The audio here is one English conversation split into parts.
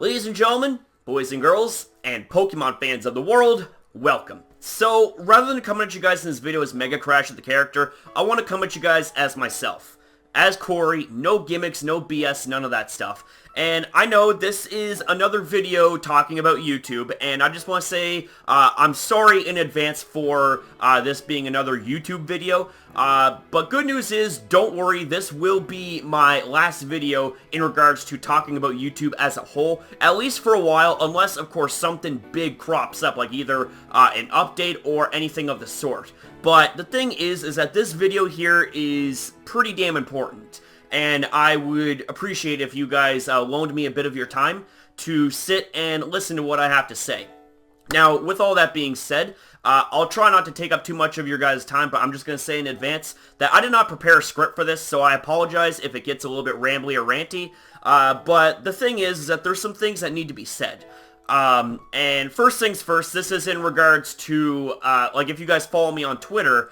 Ladies and gentlemen, boys and girls, and Pokemon fans of the world, welcome. So, rather than coming at you guys in this video as Mega Crash the character, I want to come at you guys as myself. As Corey, no gimmicks, no BS, none of that stuff. And I know this is another video talking about YouTube, and I just want to say I'm sorry in advance for this being another YouTube video. But good news is, don't worry, this will be my last video in regards to talking about YouTube as a whole, at least for a while, unless, of course, something big crops up, like either an update or anything of the sort. But the thing is that this video here is pretty damn important, and I would appreciate if you guys loaned me a bit of your time to sit and listen to what I have to say. Now, with all that being said, I'll try not to take up too much of your guys' time, but I'm just going to say in advance that I did not prepare a script for this, so I apologize if it gets a little bit rambly or ranty. But the thing is that there's some things that need to be said. And first things first, this is in regards to, like, if you guys follow me on Twitter,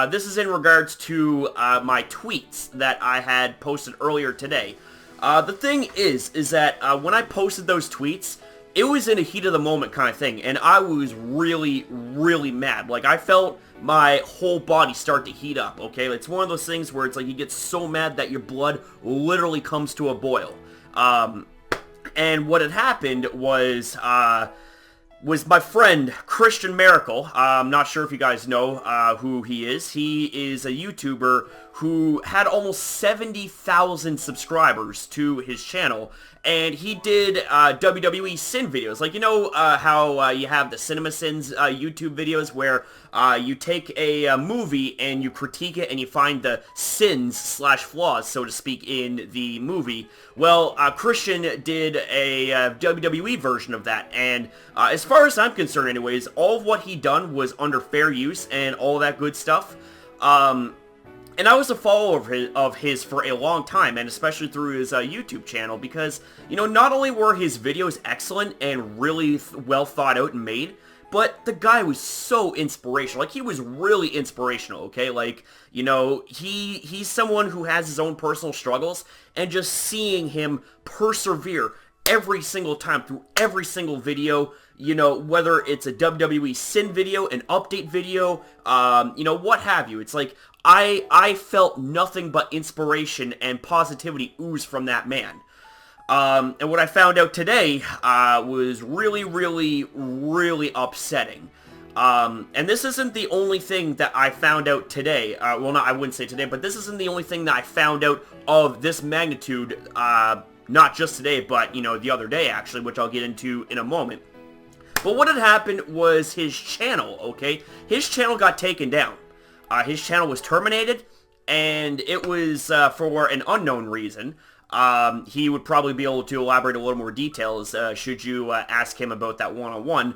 this is in regards to my tweets that I had posted earlier today. The thing is that when I posted those tweets, it was in a heat of the moment kind of thing, and I was really, really mad. Like, I felt my whole body start to heat up, okay? It's one of those things where it's like you get so mad that your blood literally comes to a boil. And what had happened was my friend, Christian Miracle. I'm not sure if you guys know who he is. He is a YouTuber who had almost 70,000 subscribers to his channel, and he did WWE Sin videos. Like, you know how you have the Cinema Sins YouTube videos where you take a movie and you critique it and you find the sins slash flaws, so to speak, in the movie. Well, Christian did a WWE version of that, and as far as I'm concerned anyways, all of what he done was under fair use and all that good stuff. And I was a follower of his for a long time, and especially through his YouTube channel, because, you know, not only were his videos excellent and really well thought out and made, but the guy was so inspirational. Like, he was really inspirational, okay? Like, you know, he's someone who has his own personal struggles, and just seeing him persevere every single time through every single video, you know, whether it's a WWE Sin video, an update video, you know, what have you. It's like, I felt nothing but inspiration and positivity ooze from that man. And what I found out today was really, really, really upsetting. And this isn't the only thing that I found out today. Well, I wouldn't say today, but this isn't the only thing that I found out of this magnitude, not just today, but, you know, the other day, actually, which I'll get into in a moment. But what had happened was his channel, okay? His channel got taken down. His channel was terminated, and it was for an unknown reason. He would probably be able to elaborate a little more details should you ask him about that one-on-one.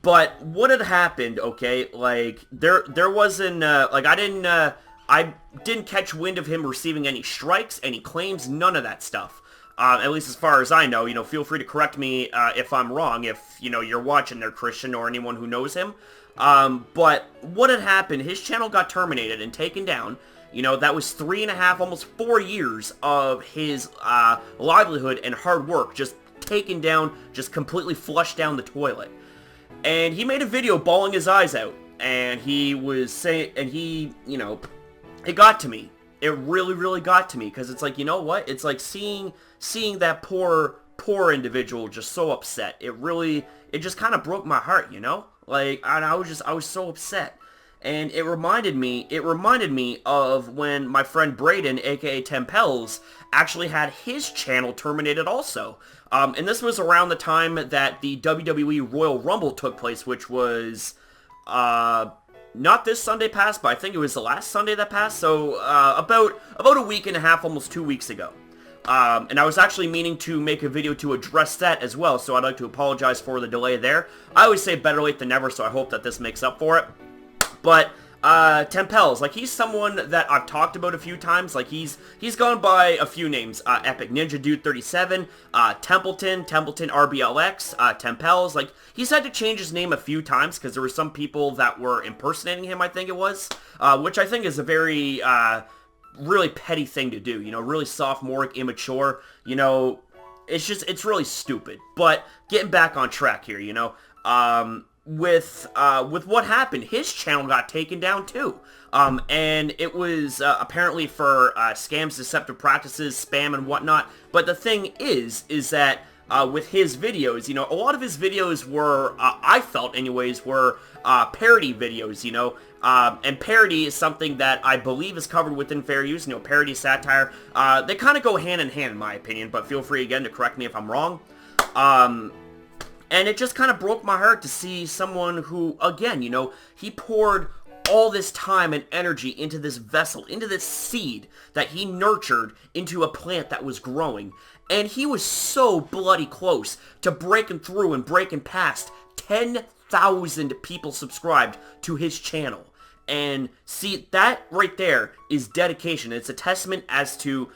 But what had happened, okay, like, there wasn't, like, I didn't catch wind of him receiving any strikes, any claims, none of that stuff. At least as far as I know. You know, feel free to correct me if I'm wrong, if, you know, you're watching there, Christian, or anyone who knows him. But what had happened, his channel got terminated and taken down. You know, that was 3.5, almost 4 years of his livelihood and hard work just taken down, just completely flushed down the toilet. And he made a video bawling his eyes out, and he was saying, and he, you know, it got to me. It really, really got to me, because it's like, you know what? It's like seeing that poor individual just so upset. It just kind of broke my heart, you know? Like, I was so upset. And it reminded me of when my friend Braden, aka Tempels, actually had his channel terminated also. And this was around the time that the WWE Royal Rumble took place, which was, not this Sunday past, but I think it was the last Sunday that passed, so about a week and a half, almost 2 weeks ago. And I was actually meaning to make a video to address that as well, so I'd like to apologize for the delay there. I always say better late than never, so I hope that this makes up for it. But Tempels, like, he's someone that I've talked about a few times. Like, he's gone by a few names. Epic Ninja Dude 37, Templeton RBLX, Tempels. Like, he's had to change his name a few times because there were some people that were impersonating him, I think it was, which I think is a very really petty thing to do, you know, really sophomoric, immature, you know. it's really stupid. But getting back on track here, you know, with what happened, his channel got taken down too. And it was apparently for scams, deceptive practices, spam, and whatnot. But the thing is that with his videos, you know, a lot of his videos were, I felt anyways, were parody videos, you know. And parody is something that I believe is covered within fair use, you know, parody, satire. They kind of go hand in hand, in my opinion, but feel free again to correct me if I'm wrong. And it just kind of broke my heart to see someone who, again, you know, he poured all this time and energy into this vessel, into this seed that he nurtured into a plant that was growing. And he was so bloody close to breaking through and breaking past 10,000 people subscribed to his channel. And see, that right there is dedication. It's a testament as to,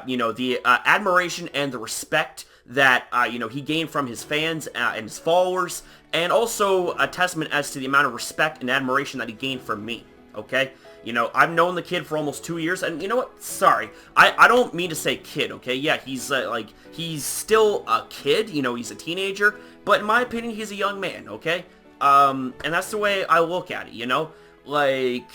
you know, the admiration and the respect that, you know, he gained from his fans and his followers, and also a testament as to the amount of respect and admiration that he gained from me, okay? You know, I've known the kid for almost 2 years, and you know what? Sorry. I don't mean to say kid, okay? Yeah, he's, like, he's still a kid, you know, he's a teenager, but in my opinion, he's a young man, okay? And that's the way I look at it, you know? Like,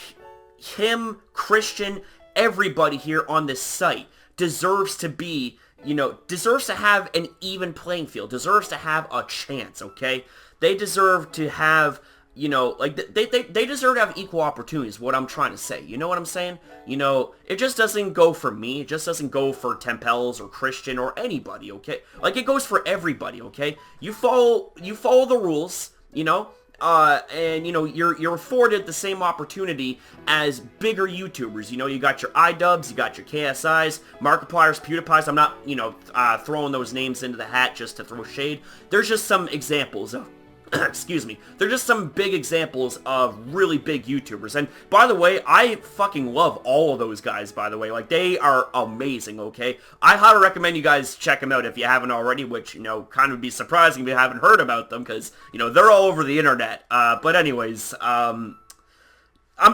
him, Christian, everybody here on this site deserves to be, you know, deserves to have an even playing field, deserves to have a chance, okay? They deserve to have, you know, like, they deserve to have equal opportunities, what I'm trying to say. You know what I'm saying? You know, it just doesn't go for me. It just doesn't go for Tempels or Christian or anybody, okay? Like, it goes for everybody, okay? You follow the rules, you know? And, you know, you're afforded the same opportunity as bigger YouTubers. You know, you got your iDubbbz, you got your KSIs, Markipliers, PewDiePies. I'm not, you know, throwing those names into the hat just to throw shade. There's just some examples of, excuse me, they're just some big examples of really big YouTubers. And, by the way, I fucking love all of those guys, by the way. Like, they are amazing, okay? I highly recommend you guys check them out if you haven't already, which, you know, kind of would be surprising if you haven't heard about them, because, you know, they're all over the internet. But anyways, I'm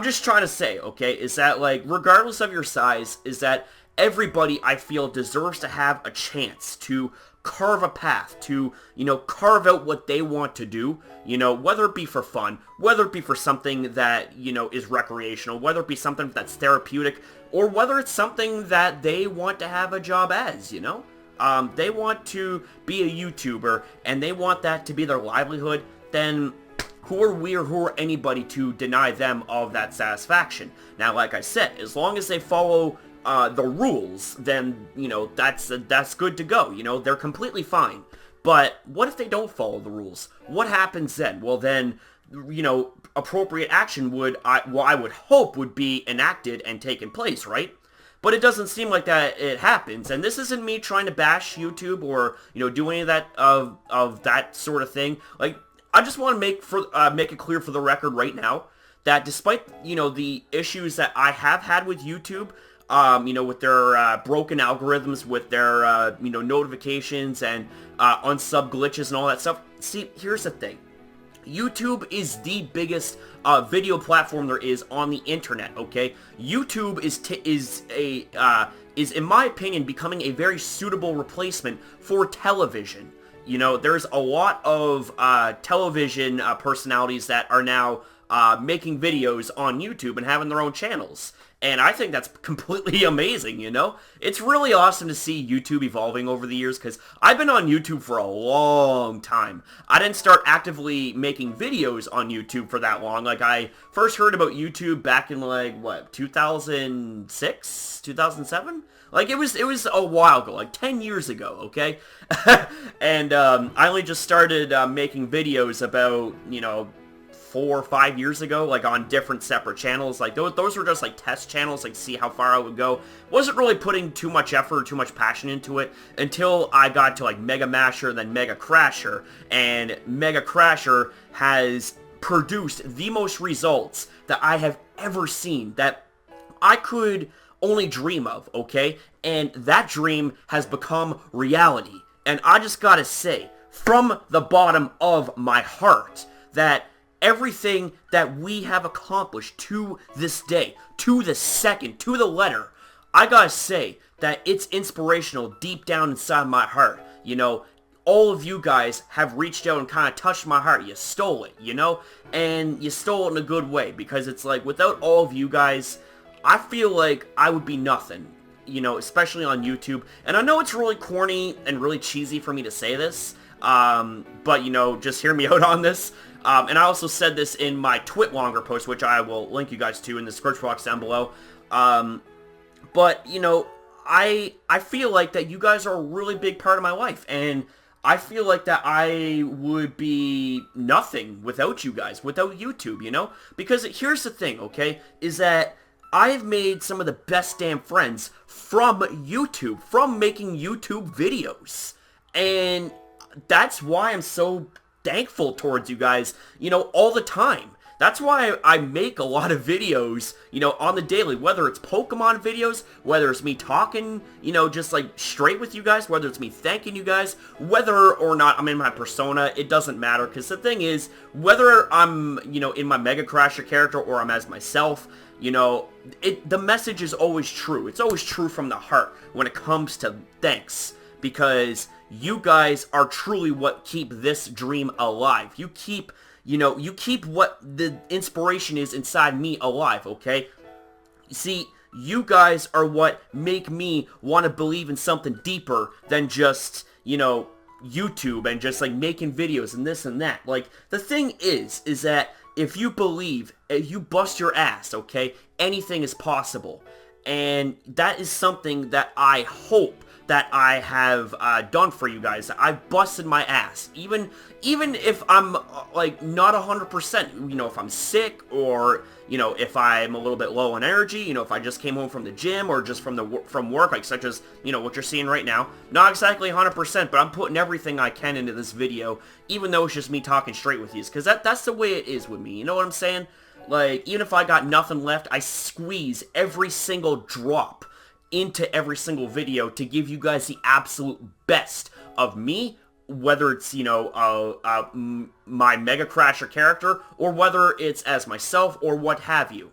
just trying to say, okay, is that, like, regardless of your size, is that everybody, I feel, deserves to have a chance to carve a path, to, you know, carve out what they want to do, you know, whether it be for fun, whether it be for something that, you know, is recreational, whether it be something that's therapeutic, or whether it's something that they want to have a job as, you know? They want to be a YouTuber, and they want that to be their livelihood, then who are we or who are anybody to deny them of that satisfaction? Now, like I said, as long as they follow the rules, then, you know, that's good to go. You know, they're completely fine. But what if they don't follow the rules? What happens then? Well, then, you know, appropriate action I would hope would be enacted and taken place, right? But it doesn't seem like that it happens. And this isn't me trying to bash YouTube or, you know, do any of that of that sort of thing. Like, I just want to make it clear for the record right now that despite, you know, the issues that I have had with YouTube, you know, with their broken algorithms, with their, you know, notifications and unsub glitches and all that stuff. See, here's the thing. YouTube is the biggest video platform there is on the internet, okay? YouTube is in my opinion, becoming a very suitable replacement for television. You know, there's a lot of television personalities that are now making videos on YouTube and having their own channels. And I think that's completely amazing, you know? It's really awesome to see YouTube evolving over the years, because I've been on YouTube for a long time. I didn't start actively making videos on YouTube for that long. Like, I first heard about YouTube back in, like, what, 2006? 2007? Like, it was a while ago, like 10 years ago, okay? And I only just started making videos about, you know, 4 or 5 years ago, like on different separate channels. Like those were just like test channels, like see how far I would go. Wasn't really putting too much effort or too much passion into it until I got to like Mega Masher, then Mega Crasher, and Mega Crasher has produced the most results that I have ever seen, that I could only dream of, okay? And that dream has become reality. And I just gotta say, from the bottom of my heart, that everything that we have accomplished to this day, to the second, to the letter, I gotta say that it's inspirational deep down inside my heart. you know, all of you guys have reached out and kind of touched my heart. You stole it, you know? And you stole it in a good way, because it's like, without all of you guys, I feel like I would be nothing, you know, especially on YouTube. And I know it's really corny and really cheesy for me to say this, but, you know, just hear me out on this. And I also said this in my Twitlonger post, which I will link you guys to in the description box down below. But, you know, I feel like that you guys are a really big part of my life, and I feel like that I would be nothing without you guys, without YouTube, you know? Because here's the thing, okay, is that I've made some of the best damn friends from YouTube, from making YouTube videos. And that's why I'm so thankful towards you guys, you know, all the time. That's why I make a lot of videos, you know, on the daily, whether it's Pokemon videos, whether it's me talking, you know, just like straight with you guys, whether it's me thanking you guys, whether or not I'm in my persona, it doesn't matter, because the thing is, whether I'm, you know, in my Mega Crasher character or I'm as myself, you know, the message is always true. It's always true from the heart when it comes to thanks, because you guys are truly what keep this dream alive. You keep, you know, you keep what the inspiration is inside me alive, okay? See, you guys are what make me want to believe in something deeper than just, you know, YouTube and just, like, making videos and this and that. Like, the thing is that if you believe, if you bust your ass, okay, anything is possible. And that is something that I hope that I have done for you guys. I've busted my ass. Even if I'm, like, not 100%, you know, if I'm sick, or, you know, if I'm a little bit low on energy, you know, if I just came home from the gym, or just from work, like, such as, you know, what you're seeing right now. Not exactly 100%, but I'm putting everything I can into this video, even though it's just me talking straight with you, because that's the way it is with me, you know what I'm saying? Like, even if I got nothing left, I squeeze every single drop into every single video to give you guys the absolute best of me, whether it's, you know, my Mega Crasher character, or whether it's as myself, or what have you.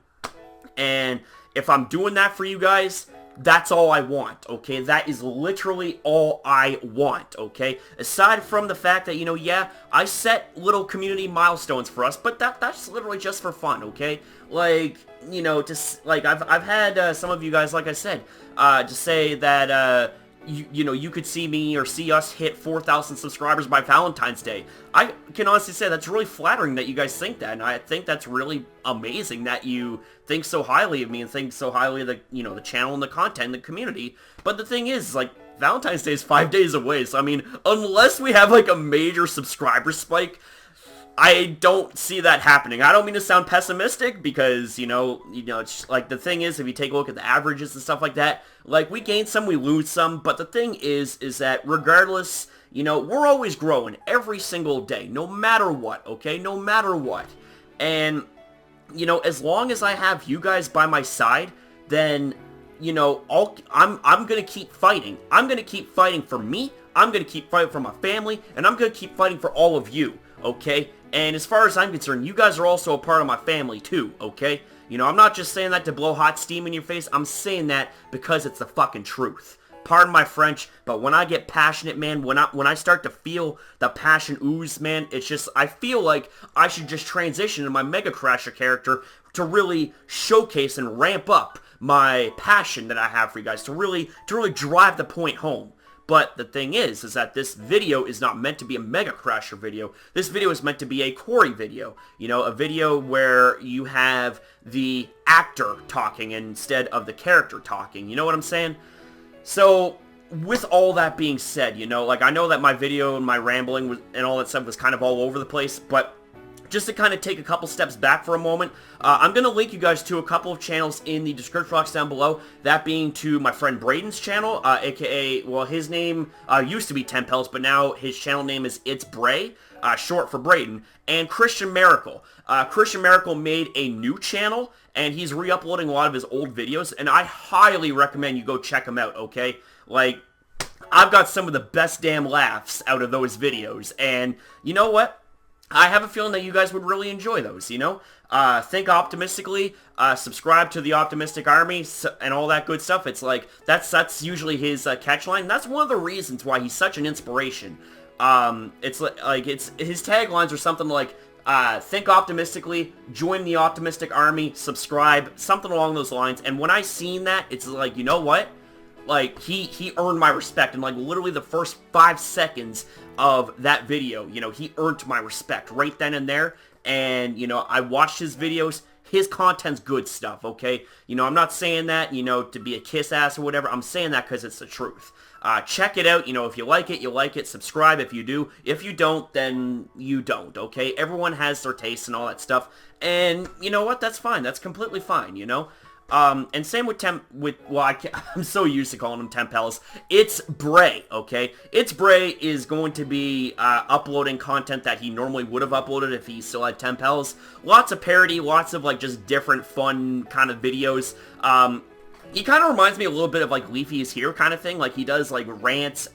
And if I'm doing that for you guys, that's all I want, okay? That is literally all I want, okay? Aside from the fact that, you know, yeah, I set little community milestones for us, but that's literally just for fun, okay? Like, you know, just, like, I've had some of you guys, like I said, to say that, you know, you could see me or see us hit 4,000 subscribers by Valentine's Day. I can honestly say that's really flattering that you guys think that, and I think that's really amazing that you think so highly of me and think so highly of the, you know, the channel and the content and the community. But the thing is, like, Valentine's Day is 5 days away, so I mean, unless we have, like, a major subscriber spike, I don't see that happening. I don't mean to sound pessimistic, because, you know, it's like, the thing is, if you take a look at the averages and stuff like that, like, we gain some, we lose some, but the thing is that regardless, you know, we're always growing every single day, no matter what, okay? No matter what. And, you know, as long as I have you guys by my side, then, you know, I'm gonna keep fighting. I'm gonna keep fighting for me, I'm gonna keep fighting for my family, and I'm gonna keep fighting for all of you, okay? And as far as I'm concerned, you guys are also a part of my family too, okay? You know, I'm not just saying that to blow hot steam in your face, I'm saying that because it's the fucking truth. Pardon my French, but when I get passionate, man, when I start to feel the passion ooze, man, it's just, I feel like I should just transition to my Mega Crasher character to really showcase and ramp up my passion that I have for you guys, to really drive the point home. But the thing is that this video is not meant to be a Mega Crasher video. This video is meant to be a Corey video. You know, a video where you have the actor talking instead of the character talking. You know what I'm saying? So, with all that being said, you know, like, I know that my video and my rambling and all that stuff was kind of all over the place, but just to kind of take a couple steps back for a moment, I'm going to link you guys to a couple of channels in the description box down below, that being to my friend Braden's channel, aka, well, his name used to be Tempels, but now his channel name is It's Bray, short for Braden, and Christian Miracle. Christian Miracle made a new channel, and he's re-uploading a lot of his old videos, and I highly recommend you go check him out, okay? Like, I've got some of the best damn laughs out of those videos, and you know what? I have a feeling that you guys would really enjoy those, you know? Think optimistically, subscribe to the Optimistic Army, and all that good stuff. It's like, that's usually his catchline. That's one of the reasons why he's such an inspiration. It's his taglines are something like, think optimistically, join the Optimistic Army, subscribe, something along those lines. And when I seen that, it's like, you know what? Like, he earned my respect, and like literally the first 5 seconds of that video, you know, he earned my respect right then and there. And, you know, I watched his videos. His content's good stuff, okay? You know, I'm not saying that, you know, to be a kiss ass or whatever. I'm saying that because it's the truth. Check it out. You know, if you like it, you like it. Subscribe if you do. If you don't, then you don't, okay? Everyone has their tastes and all that stuff. And you know what? That's fine. That's completely fine, you know? And same with I'm so used to calling him Tempels. It's Bray, okay? It's Bray is going to be uploading content that he normally would have uploaded if he still had Tempels. Lots of parody, lots of like just different fun kind of videos. He kind of reminds me a little bit of like Leafy is Here kind of thing. Like he does like rants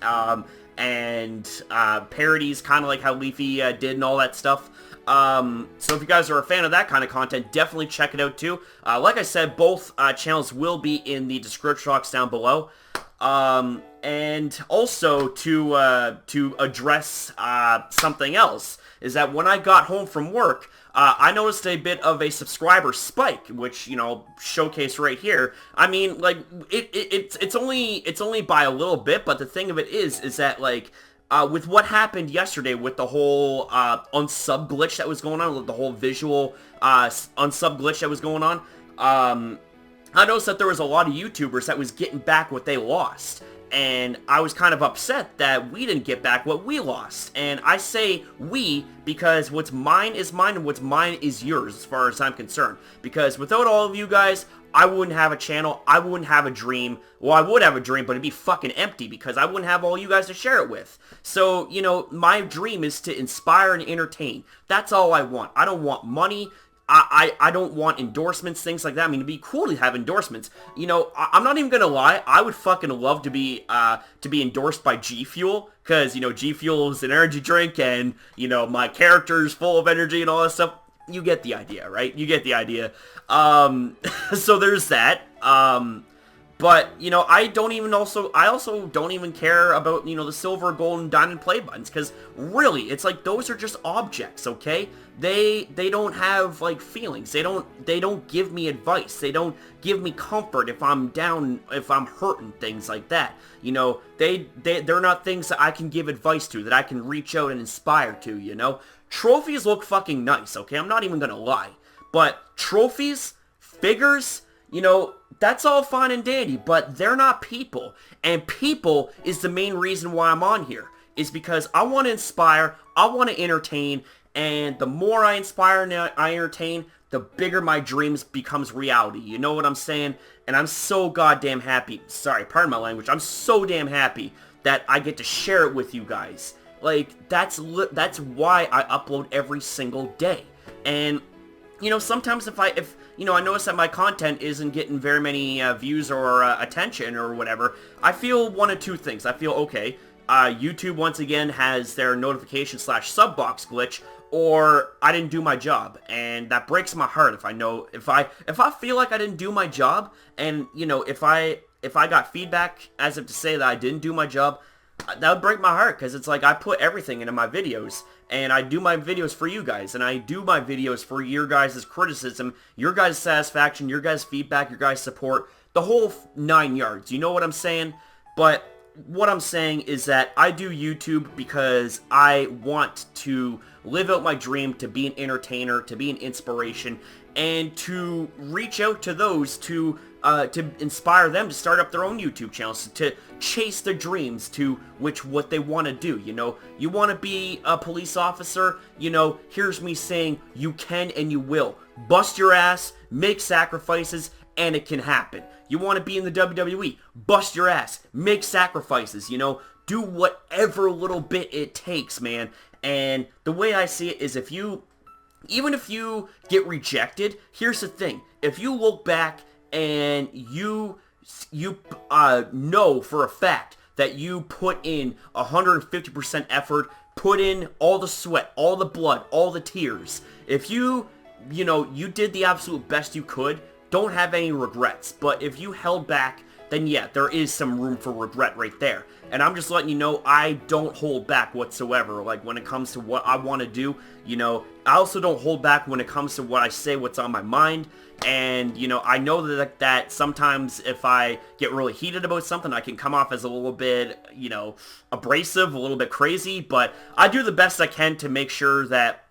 and parodies, kind of like how Leafy did and all that stuff. So if you guys are a fan of that kind of content, definitely check it out too. Like I said, both channels will be in the description box down below. And also to address something else is that when I got home from work, I noticed a bit of a subscriber spike, which, you know, showcase right here. I mean, like it's only by a little bit, but the thing of it is that like with what happened yesterday with the whole unsub glitch that was going on, with the whole visual unsub glitch that was going on, I noticed that there was a lot of YouTubers that was getting back what they lost. And I was kind of upset that we didn't get back what we lost. And I say we because what's mine is mine and what's mine is yours as far as I'm concerned. Because without all of you guys, I wouldn't have a channel, I wouldn't have a dream. Well, I would have a dream, but it'd be fucking empty because I wouldn't have all you guys to share it with. So, you know, my dream is to inspire and entertain. That's all I want. I don't want money. I don't want endorsements, things like that. I mean, it'd be cool to have endorsements. You know, I'm not even gonna lie. I would fucking love to be endorsed by G Fuel, because, you know, G Fuel is an energy drink, and, you know, my character's full of energy and all that stuff. You get the idea, right? You get the idea. So there's that. But, you know, I also don't even care about, you know, the silver, gold, and diamond play buttons, because really, it's like, those are just objects, okay? They don't have, like, feelings. They don't give me advice. They don't give me comfort if I'm down, if I'm hurting, things like that. You know, they're not things that I can give advice to, that I can reach out and inspire to, you know? Trophies look fucking nice, okay? I'm not even gonna lie. But trophies, figures, you know, that's all fine and dandy, but they're not people. And people is the main reason why I'm on here. Is because I want to inspire, I want to entertain, and the more I inspire and I entertain, the bigger my dreams becomes reality. You know what I'm saying? And I'm so goddamn happy. Sorry, pardon my language. I'm so damn happy that I get to share it with you guys. Like, that's why I upload every single day. And, you know, sometimes if you know, I notice that my content isn't getting very many views or attention or whatever, I feel one of two things. I feel, okay, YouTube once again has their notification / sub box glitch, or I didn't do my job, and that breaks my heart if I feel like I didn't do my job, and, you know, if I got feedback as if to say that I didn't do my job, that would break my heart, because it's like I put everything into my videos, and I do my videos for you guys, and I do my videos for your guys' criticism, your guys' satisfaction, your guys' feedback, your guys' support, the whole 9 yards, you know what I'm saying? But what I'm saying is that I do YouTube because I want to live out my dream to be an entertainer, to be an inspiration, and to reach out to those to inspire them to start up their own YouTube channels, to chase their dreams to what they want to do. You know, you want to be a police officer, you know, here's me saying you can and you will. Bust your ass, make sacrifices, and it can happen. You want to be in the WWE, bust your ass, make sacrifices, you know, do whatever little bit it takes, man. And the way I see it is, even if you get rejected, here's the thing. If you look back and you know for a fact that you put in 150% effort, put in all the sweat, all the blood, all the tears. If you did the absolute best you could, don't have any regrets. But if you held back, then yeah, there is some room for regret right there. And I'm just letting you know, I don't hold back whatsoever. Like, when it comes to what I want to do, I also don't hold back when it comes to what I say, what's on my mind. And, I know that sometimes if I get really heated about something, I can come off as a little bit, abrasive, a little bit crazy. But I do the best I can to make sure that,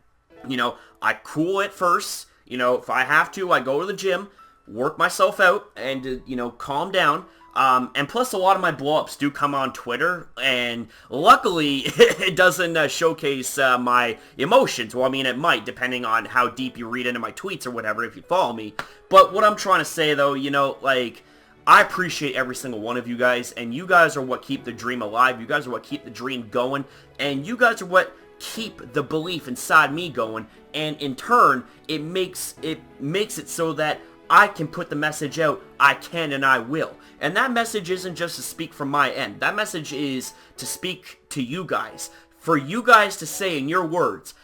I cool it first. If I have to, I go to the gym, work myself out, and, calm down. And plus, a lot of my blow-ups do come on Twitter, and luckily, it doesn't showcase my emotions. Well, I mean, it might, depending on how deep you read into my tweets or whatever, if you follow me. But what I'm trying to say, though, I appreciate every single one of you guys, and you guys are what keep the dream alive. You guys are what keep the dream going, and you guys are what keep the belief inside me going, and in turn, it makes it so that I can put the message out, I can and I will. And that message isn't just to speak from my end. That message is to speak to you guys. For you guys to say in your words,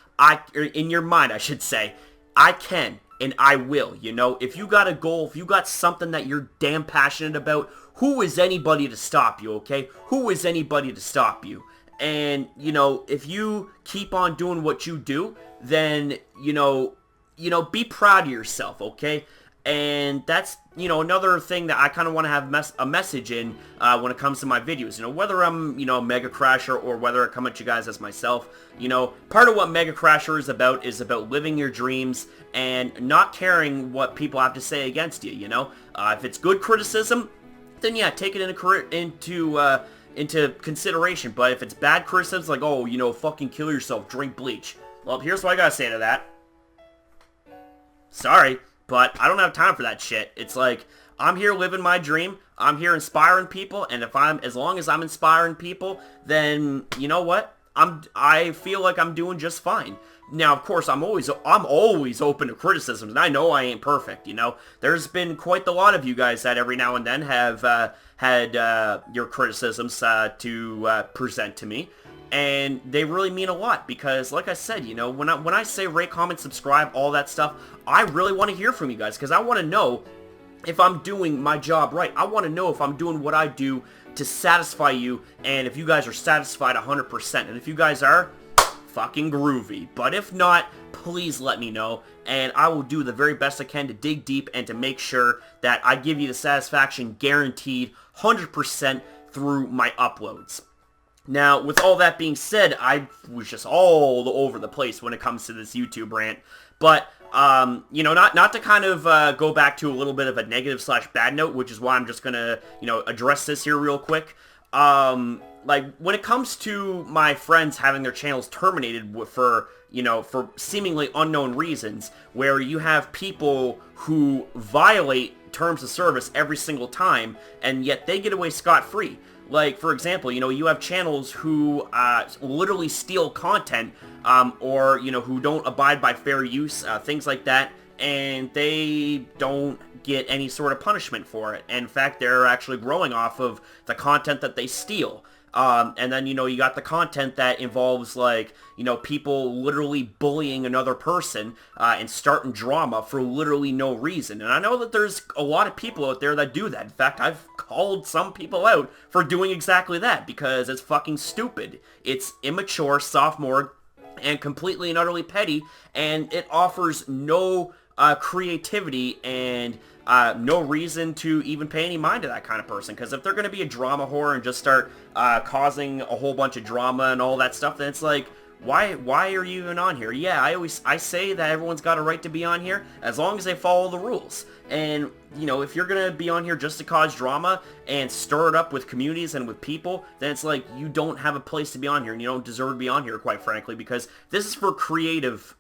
in your mind, I should say, I can and I will. If you got a goal, if you got something that you're damn passionate about, who is anybody to stop you, okay? Who is anybody to stop you? And, if you keep on doing what you do, then, be proud of yourself, okay? And that's, another thing that I kind of want to have a message in when it comes to my videos. Whether I'm, Mega Crasher or whether I come at you guys as myself, part of what Mega Crasher is about living your dreams and not caring what people have to say against you, If it's good criticism, then yeah, take it into consideration. But if it's bad criticism, like, oh, fucking kill yourself, drink bleach. Well, here's what I gotta say to that. Sorry, but I don't have time for that shit. It's like, I'm here living my dream. I'm here inspiring people, and as long as I'm inspiring people, then you know what? I feel like I'm doing just fine. Now, of course, I'm always open to criticisms, and I know I ain't perfect. There's been quite a lot of you guys that every now and then have had your criticisms to present to me. And they really mean a lot because, like I said, when I say rate, comment, subscribe, all that stuff, I really want to hear from you guys because I want to know if I'm doing my job right. I want to know if I'm doing what I do to satisfy you, and if you guys are satisfied 100%. And if you guys are, fucking groovy. But if not, please let me know, and I will do the very best I can to dig deep and to make sure that I give you the satisfaction guaranteed 100% through my uploads. Now, with all that being said, I was just all over the place when it comes to this YouTube rant. But, not to kind of go back to a little bit of a negative/bad note, which is why I'm just going to, address this here real quick. Like, when it comes to my friends having their channels terminated for seemingly unknown reasons, where you have people who violate terms of service every single time, and yet they get away scot-free. Like, for example, you have channels who literally steal content, or, who don't abide by fair use, things like that, and they don't get any sort of punishment for it. In fact, they're actually growing off of the content that they steal. And then, you got the content that involves, like, people literally bullying another person and starting drama for literally no reason. And I know that there's a lot of people out there that do that. In fact, I've called some people out for doing exactly that because it's fucking stupid. It's immature, sophomore, and completely and utterly petty, and it offers no creativity and no reason to even pay any mind to that kind of person. Because if they're going to be a drama whore and just start causing a whole bunch of drama and all that stuff, then it's like, why are you even on here? Yeah, I say that everyone's got a right to be on here as long as they follow the rules. And, if you're going to be on here just to cause drama and stir it up with communities and with people, then it's like you don't have a place to be on here, and you don't deserve to be on here, quite frankly, because this is for creative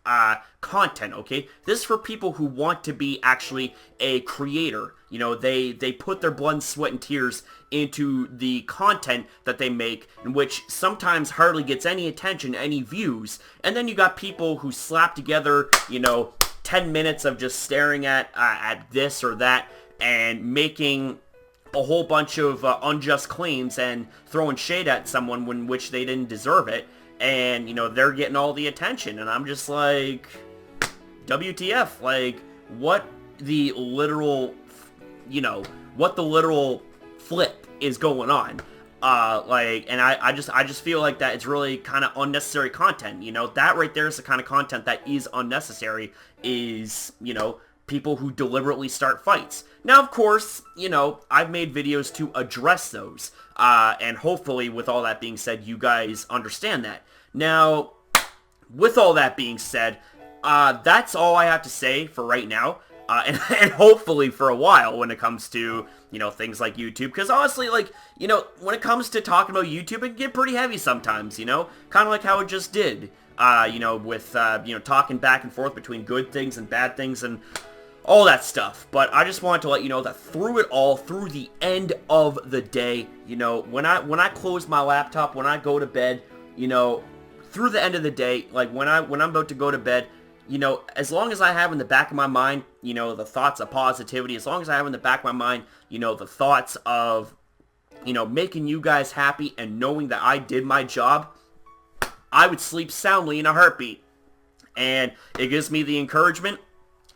content, okay? This is for people who want to be actually a creator. They put their blood, sweat, and tears into the content that they make, in which sometimes hardly gets any attention, any views, and then you got people who slap together, 10 minutes of just staring at this or that and making a whole bunch of unjust claims and throwing shade at someone when which they didn't deserve it, and, you know, they're getting all the attention, and I'm just like, WTF, like, what the literal, you know, what the literal flip is going on? Like, and I just feel like that it's really kind of unnecessary content, you know? That right there is the kind of content that is unnecessary, is, you know, people who deliberately start fights. Now, of course, you know, I've made videos to address those, and hopefully, with all that being said, you guys understand that. Now, with all that being said, that's all I have to say for right now, and hopefully for a while when it comes to, you know, things like YouTube, because honestly, like, you know, when it comes to talking about YouTube, it can get pretty heavy sometimes, you know, kind of like how it just did, you know, with, you know, talking back and forth between good things and bad things and all that stuff. But I just wanted to let you know that through it all, through the end of the day, you know, when I close my laptop, when I go to bed, you know, through the end of the day, like when I'm about to go to bed, you know, as long as I have in the back of my mind, you know, the thoughts of positivity, as long as I have in the back of my mind, you know, the thoughts of, you know, making you guys happy and knowing that I did my job, I would sleep soundly in a heartbeat. And it gives me the encouragement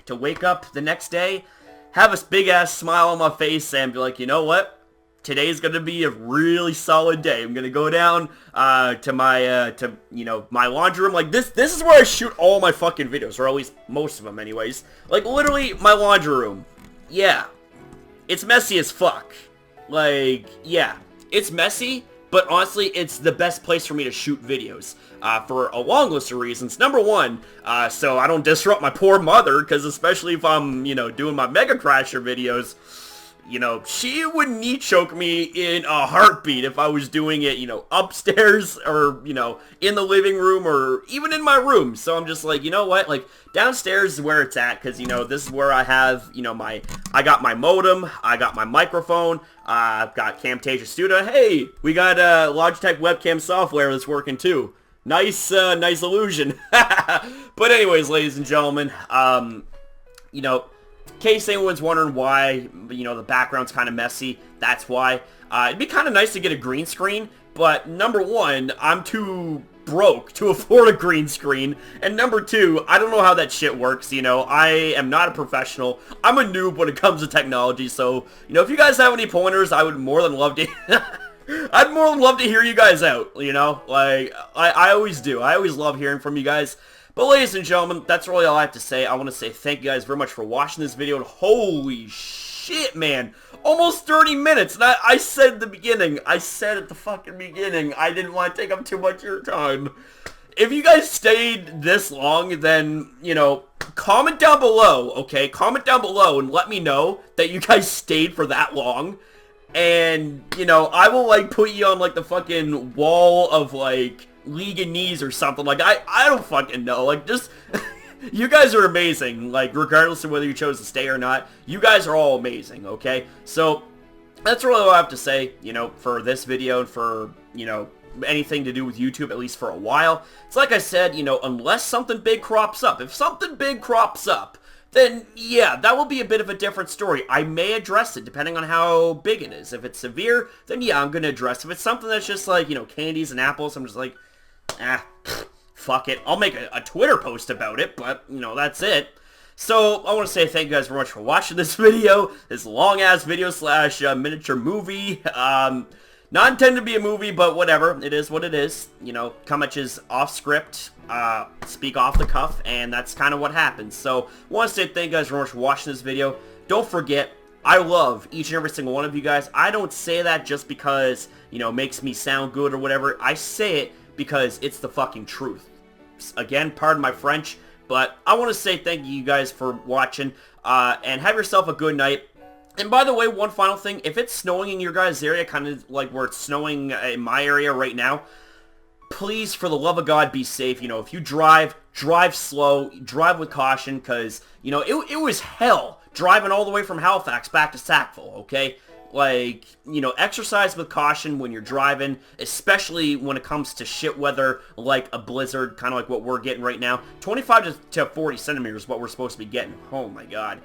to wake up the next day, have a big-ass smile on my face, and be like, you know what? Today's gonna be a really solid day. I'm gonna go down to my you know, my laundry room. Like this is where I shoot all my fucking videos, or at least most of them, anyways. Like literally my laundry room. Yeah, it's messy as fuck. Like, yeah, it's messy, but honestly, it's the best place for me to shoot videos for a long list of reasons. Number one, so I don't disrupt my poor mother, because especially if I'm, you know, doing my Mega Crasher videos, you know, she would knee choke me in a heartbeat if I was doing it, you know, upstairs or, you know, in the living room or even in my room. So I'm just like, you know what, like, downstairs is where it's at, because, you know, this is where I have, you know, I got my modem, I got my microphone, I've got Camtasia Studio. Hey, we got Logitech webcam software that's working too. Nice, nice illusion. But anyways, ladies and gentlemen, you know, in case anyone's wondering why, you know, the background's kind of messy, that's why. It'd be kind of nice to get a green screen, but number one, I'm too broke to afford a green screen, and number two, I don't know how that shit works, you know. I am not a professional. I'm a noob when it comes to technology, so, you know, if you guys have any pointers, I would more than love to... I'd more than love to hear you guys out, you know? Like, I always do. I always love hearing from you guys. But ladies and gentlemen, that's really all I have to say. I want to say thank you guys very much for watching this video. And holy shit, man. Almost 30 minutes. And I said at the beginning. I said at the fucking beginning. I didn't want to take up too much of your time. If you guys stayed this long, then, you know, comment down below, okay? Comment down below and let me know that you guys stayed for that long. And, you know, I will, like, put you on, like, the fucking wall of, like, League of Knees or something. Like, I don't fucking know. Like, just... you guys are amazing. Like, regardless of whether you chose to stay or not, you guys are all amazing, okay? So, that's really all I have to say, you know, for this video and for, you know, anything to do with YouTube, at least for a while. It's like I said, you know, unless something big crops up. If something big crops up, then, yeah, that will be a bit of a different story. I may address it, depending on how big it is. If it's severe, then, yeah, I'm going to address it. If it's something that's just, like, you know, candies and apples, I'm just like, fuck it. I'll make a Twitter post about it, but, you know, that's it. So, I want to say thank you guys very much for watching this video, this long-ass video slash miniature movie. Not intended to be a movie, but whatever. It is what it is. You know, how much is off script, speak off the cuff, and that's kind of what happens. So, I want to say thank you guys very much for watching this video. Don't forget, I love each and every single one of you guys. I don't say that just because, you know, it makes me sound good or whatever. I say it because it's the fucking truth. Again, pardon my French, but I want to say thank you guys for watching, and have yourself a good night. And by the way, one final thing, if it's snowing in your guys' area, kind of like where it's snowing in my area right now, please, for the love of God, be safe. You know, if you drive slow, drive with caution, because, you know, it was hell driving all the way from Halifax back to Sackville, okay? Like, you know, exercise with caution when you're driving, especially when it comes to shit weather like a blizzard, kind of like what we're getting right now. 25 to 40 centimeters is what we're supposed to be getting. Oh, my God.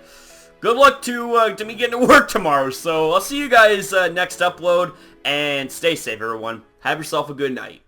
good luck to me getting to work tomorrow. So I'll see you guys next upload, and stay safe, everyone. Have yourself a good night.